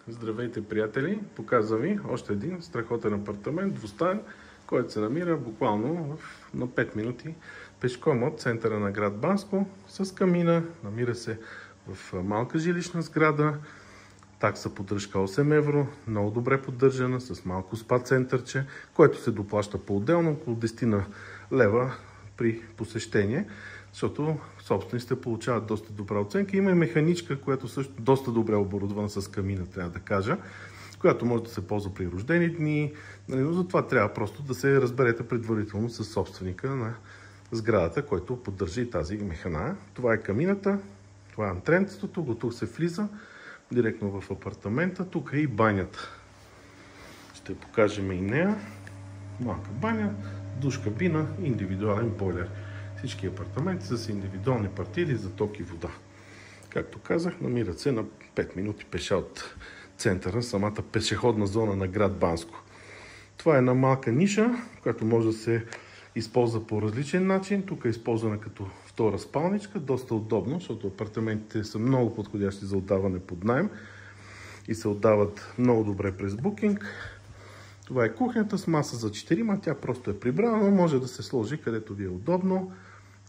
Здравейте, приятели! Показвам ви още един страхотен апартамент, двустаен, който се намира буквално на 5 минути пешком от центъра на град Банско, с камина. Намира се в малка жилищна сграда, такса поддръжка 8 евро, много добре поддържана, с малко спа центърче, което се доплаща по-отделно, около 10 лева при посещение, защото собствениците получават доста добра оценка. Има и механичка, която също доста добре оборудвана с камина, трябва да кажа, която може да се ползва при рождени дни, но затова трябва просто да се разберете предварително с собственика на сградата, който поддържа и тази механа. Това е камината, това е антренцето, тук се влиза директно в апартамента, тук е и банята. Ще покажем и нея. Малка баня, душ кабина, индивидуален бойлер. Всички апартаменти са с индивидуални партиди за ток и вода. Както казах, намират се на 5 минути пеша от центъра, самата пешеходна зона на град Банско. Това е една малка ниша, която може да се използва по различен начин. Тук е използвана като втора спалничка, доста удобно, защото апартаментите са много подходящи за отдаване под наем и се отдават много добре през букинг. Това е кухнята с маса за 4, тя просто е прибрана, но може да се сложи където ви е удобно.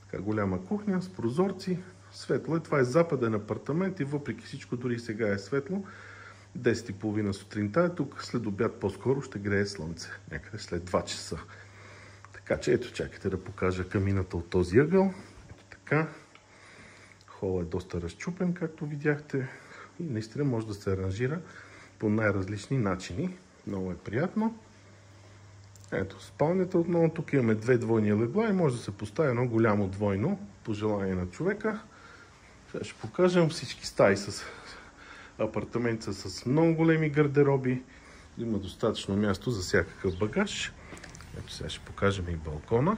Така голяма кухня с прозорци, светло. Това е западен апартамент и въпреки всичко, дори сега е светло. 10:30 сутринта е тук, след обяд по-скоро ще грее слънце, някъде след 2 часа. Така че ето, чакайте да покажа камината от този ъгъл. Ето така. Холът е доста разчупен, както видяхте. И наистина може да се аранжира по най-различни начини. Много е приятно. Ето спалнята отново. Тук имаме 2 двойни легла и може да се постави едно голямо двойно по желание на човека. Сега ще покажем всички стаи с апартамента с много големи гардероби. Има достатъчно място за всякакъв багаж. Ето сега ще покажем и балкона.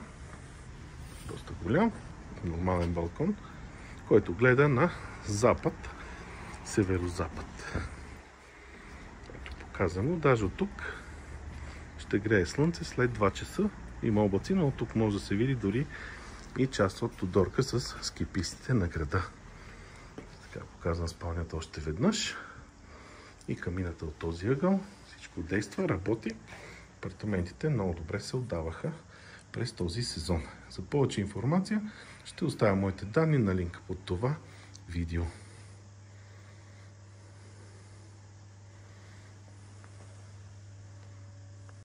Доста голям, нормален балкон, който гледа на запад, северо-запад. Ето показано, даже от тук ще грее слънце след 2 часа. Има облаци, но от тук може да се види дори и част от Тодорка с скипистите на града. Така показвам спалнята още веднъж. И камината от този ъгъл. Всичко действа, работи. Апартаментите много добре се отдаваха през този сезон. За повече информация ще оставя моите данни на линка под това видео.